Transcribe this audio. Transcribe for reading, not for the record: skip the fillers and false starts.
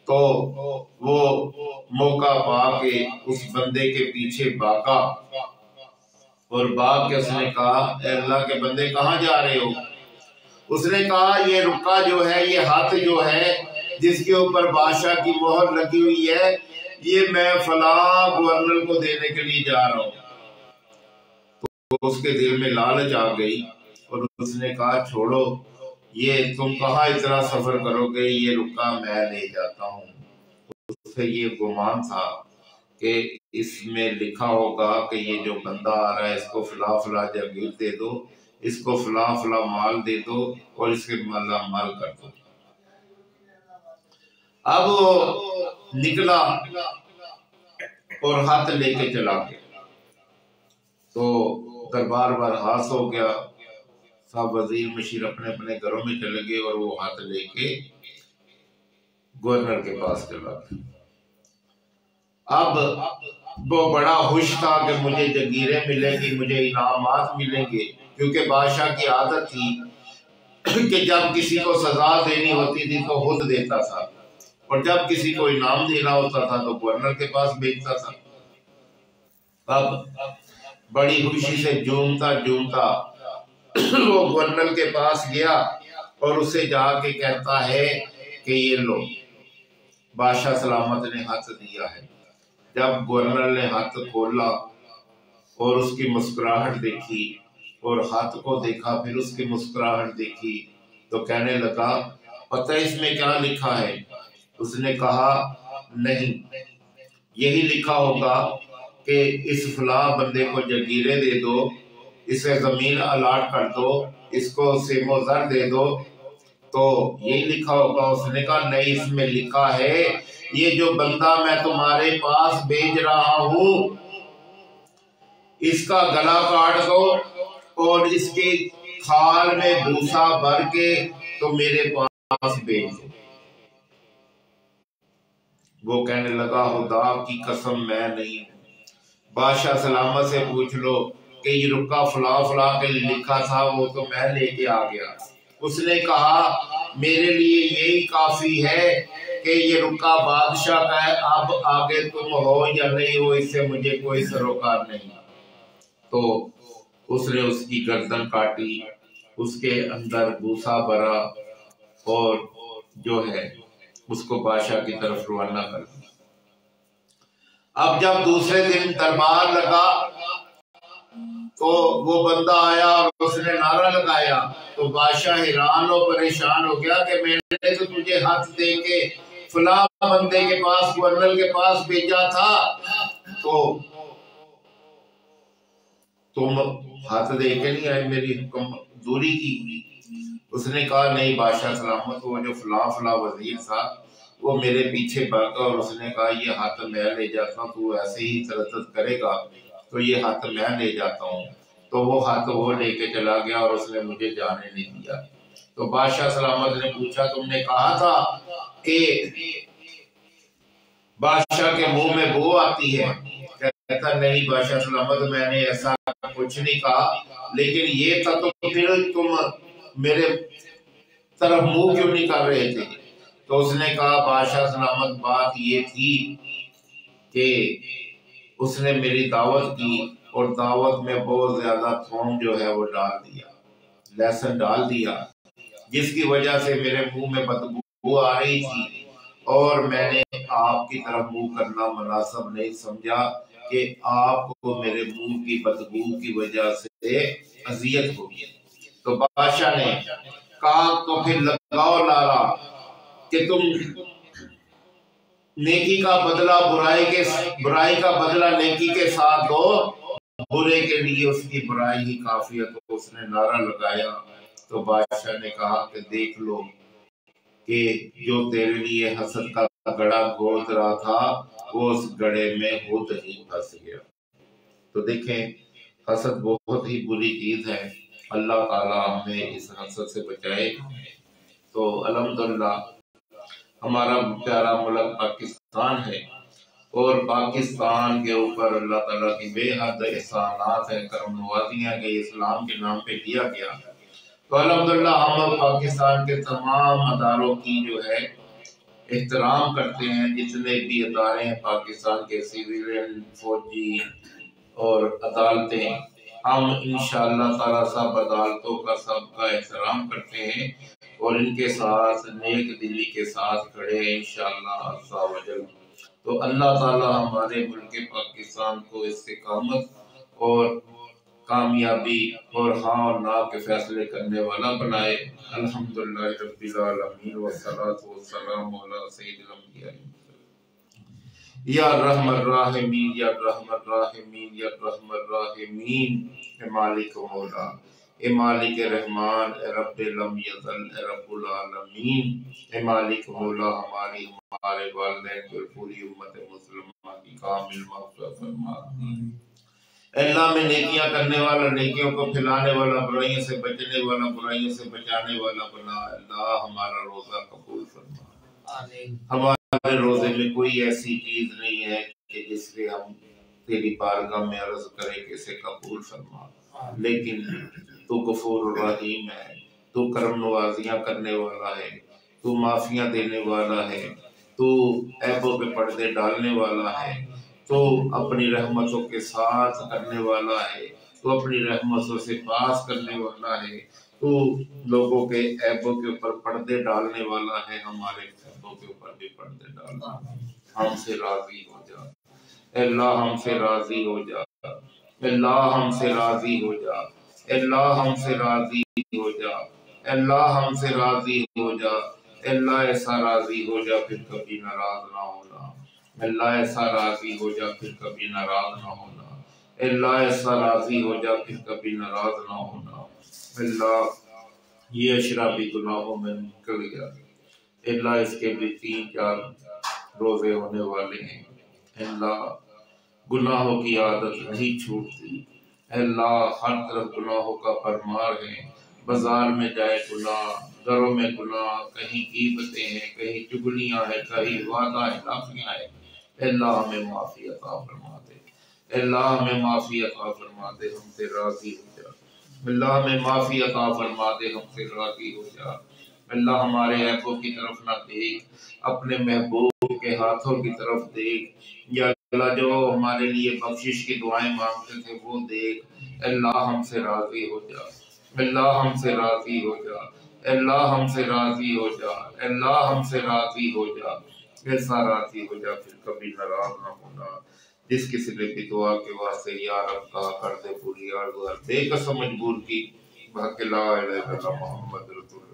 تو وہ موقع پا کے اس بندے کے پیچھے بھاگا اور بھاگ کے اس نے کہا اے اللہ کے بندے کہاں جا رہے ہو؟ اس نے کہا یہ رکا جو ہے، یہ ہاتھ جو ہے جس کے اوپر بادشاہ کی مہر لگی ہوئی ہے، یہ میں فلاں گورنر کو دینے کے لیے جا رہا ہوں۔ تو اس کے دل میں لالچ آ گئی اور اس نے کہا چھوڑو، یہ تم کہاں اتنا سفر کرو گے، یہ رکا میں لے جاتا ہوں۔ اسے یہ گمان تھا کہ اس میں لکھا ہوگا کہ یہ جو بندہ آ رہا ہے اس کو فلاں فلاں جاگیر دے دو، اس کو فلاں فلاں مال دے دو اور اس کے مالا مال کر دو۔ اب وہ نکلا اور ہاتھ لے کے چلا گیا تو دربار برحاس ہو گیا، سب وزیر مشیر اپنے اپنے گھروں میں چلے گئے اور وہ ہاتھ لے کے گورنر کے پاس چلا گیا۔ اب وہ بڑا خوش تھا کہ مجھے جگیریں ملیں گی، مجھے انعامات ملیں گے، کیونکہ بادشاہ کی عادت تھی کہ جب کسی کو سزا دینی ہوتی تھی تو خود دیتا تھا، اور جب کسی کو انعام دینا ہوتا تھا تو گورنر کے پاس بھیجتا تھا۔ اب بڑی خوشی سے جھومتا جھومتا وہ گورنر کے پاس گیا اور اسے جا کے کہتا ہے کہ یہ لو، بادشاہ سلامت نے ہاتھ دیا ہے۔ جب گورنر نے ہاتھ کھولا اور اس کی مسکراہٹ دیکھی اور ہاتھ کو دیکھا، پھر اس کی مسکراہٹ دیکھی، تو کہنے لگا پتہ اس میں کیا لکھا ہے؟ اس نے کہا نہیں، یہی لکھا ہوگا کہ اس فلاں بندے کو جگیرے دے دو، اسے زمین الاٹ کر دو، اس کو سیم و زر دے دو، تو یہی لکھا ہوگا۔ اس نے کہا نہیں، اس میں لکھا ہے یہ جو بندہ میں تمہارے پاس بھیج رہا ہوں اس کا گلا کاٹ دو اور اس کے کھال میں بھوسا بھر کے تو میرے پاس بھیج دو۔ وہ کہنے لگا خدا کی قسم میں نہیں ہوں، بادشاہ سلامت سے پوچھ لو کہ یہ رکا فلاں فلاں کے لکھا تھا، وہ تو میں لے کے آ گیا۔ اس نے کہا میرے لیے یہی کافی ہے کہ یہ رکا بادشاہ کا ہے، اب آگے تم ہو یا نہیں ہو اس سے مجھے کوئی سروکار نہیں۔ تو اس نے اس کی گردن کاٹی، اس کے اندر بھوسا بھرا اور جو ہے اس کو بادشاہ کی طرف روانہ کر دیا۔ اب جب دوسرے دن دربار لگا تو وہ بندہ آیا اور اس نے نعرہ لگایا تو بادشاہ حیران و پریشان ہو گیا کہ میں نے تو تجھے ہاتھ دے کے فلاں بندے کے پاس، گورنر کے پاس بھیجا تھا، تو تم ہاتھ دے کے نہیں آئے، میری حکم دوری کی۔ اس نے کہا نہیں بادشاہ سلامت، وہ جو فلاں فلاں وزیر تھا وہ میرے پیچھے بھاگا اور اس نے کہا یہ ہاتھ میں لے جاتا ہوں، تو ایسے ہی تردد کرے گا تو یہ ہاتھ میں لے جاتا ہوں۔ تو وہ ہاتھ وہ لے کے چلا گیا اور اس نے مجھے جانے نہیں دیا۔ تو بادشاہ سلامت نے پوچھا تم نے کہا تھا کہ بادشاہ کے منہ میں بو آتی ہے؟ کہتا نہیں بادشاہ سلامت میں نے ایسا کچھ نہیں کہا، لیکن یہ تھا تو پھر تم میرے طرف منہ کیوں نہیں کر رہے تھے؟ تو اس نے کہا بادشاہ سلامت بات یہ تھی کہ اس نے میری دعوت کی اور دعوت میں بہت زیادہ تھوم جو ہے وہ ڈال دیا، لہسن ڈال دیا، جس کی وجہ سے میرے منہ میں بدبو آ رہی تھی اور میں نے آپ کی طرف منہ کرنا مناسب نہیں سمجھا کہ آپ کو میرے منہ کی بدبو کی وجہ سے اذیت ہوگی۔ تو بادشاہ نے کہا تو پھر لگاؤ نعرہ کہ تم نیکی کا بدلہ برائی کا بدلہ نیکی کے ساتھ دو، برے کے لیے اس کی برائی ہی کافی ہے۔ تو اس نے نعرہ لگایا تو بادشاہ نے کہا کہ دیکھ لو کہ جو تیرے لیے حسد کا گڑا گھود رہا تھا وہ اس گڑے میں خود ہی پھنس گیا۔ تو دیکھیں حسد بہت ہی بری چیز ہے، اللہ تعالیٰ ہمیں اس حسد سے بچائے۔ تو الحمدللہ ہمارا پیارا ملک پاکستان ہے اور پاکستان کے اوپر اللہ تعالیٰ کی بے حد احسانات ہیں، کرم نوازیاں کہ اسلام کے نام پہ دیا گیا۔ تو الحمدللہ ہم پاکستان کے تمام اداروں کی جو ہے احترام کرتے ہیں جتنے بھی ادارے ہیں پاکستان کے، سویلین، فوجی اور عدالتیں، ہم انشاءاللہ تعالیٰ سب عدالتوں کا سب کا احترام کرتے ہیں اور ان کے ساتھ نیک دلی کے ساتھ کھڑے ہیں انشاءاللہ عز و جل۔ تو اللہ تعالیٰ ہمارے ملک پاکستان کو استقامت اور کامیابی اور ہاں اور نا کے فیصلے کرنے والا بنائے۔ الحمدللہ رب العالمین والصلاة والسلام علی سید الانبیاء۔ یا رحم الراحمین یا رحم الراحمین یا رحم الراحمین، اے مالک مولا، اے مالک رحمان، اے رب لم یزل، اے رب العالمین، اے مالک مولا، ہمارے والدین اور پوری امت مسلمہ کی کامل مغفرت فرما۔ اے اللہ میں نیکیاں کرنے والا، نیکیوں کو پھیلانے والا، برائیوں سے بچنے والا، برائیوں سے بچانے والا بنا۔ اللہ ہمارا روزہ قبول فرما۔ ہمارے روزے میں کوئی ایسی چیز نہیں ہے کہ جس سے ہم تیری بارگاہ میں عرض کرے کہ اسے قبول فرما، لیکن تو غفور الرحیم ہے، تو کرم نوازیاں کرنے والا ہے، تو معافیاں دینے والا ہے، تو عیبوں پہ پردے ڈالنے والا ہے، تو اپنی رحمتوں کے ساتھ کرنے والا ہے، تو اپنی رحمتوں سے پاس کرنے والا ہے، تو لوگوں کے عیبوں کے اوپر پردے ڈالنے والا ہے، ہمارے عیبوں کے اوپر بھی پردے ڈالنا۔ ہم سے راضی ہو جا اے اللہ، ہم سے راضی ہو جا اے اللہ، ہم سے راضی ہو جا اے اللہ، ہم سے راضی ہو جا اے اللہ، ہم سے راضی ہو جا اے اللہ، ایسا راضی ہو جا پھر کبھی ناراض نہ ہونا۔ اللہ ایسا راضی ہو جا پھر کبھی ناراض نہ ہونا۔ اللہ ایسا راضی ہو جا پھر کبھی ناراض نہ ہونا۔ اللہ یہ اشرافی گناہوں میں نکل گیا، اللہ اس کے بھی 3-4 روزے ہونے والے ہیں۔ اللہ گناہوں کی عادت نہیں چھوٹتی، اللہ ہر طرف گناہوں کا پرمار ہے، بازار میں جائے گناہ، گھروں میں گناہ، کہیں غیبتیں ہیں، کہیں چگلیاں ہیں، کہیں وعدہ اخلافیاں ہیں۔ اللہ ہمیں معافی عطا فرما دے، اللہ ہمیں معافی عطا فرما دے، ہم سے راضی ہو جا۔ اللہ ہمیں معافی عطا فرما دے، ہم سے راضی ہو جا۔ اللہ ہمارے عیبوں کی طرف نہ دیکھ، اپنے محبوب کے ہاتھوں کی طرف دیکھ۔ یا اللہ جو ہمارے لیے بخشش کی دعائیں مانگتے تھے وہ دیکھ۔ اللہ ہم سے راضی ہو جا، اللہ ہم سے راضی ہو جا، اللہ ہم سے راضی ہو جا، اللہ ہم سے راضی ہو جا، ایسا راضی ہو جا پھر کبھی ناراض نہ ہونا۔ جس کسی نے بھی دعا کے واسطے یا رب کہا کر دے پوری، بے قسم مجبور کی، بحق لا الہ الا اللہ محمد رسول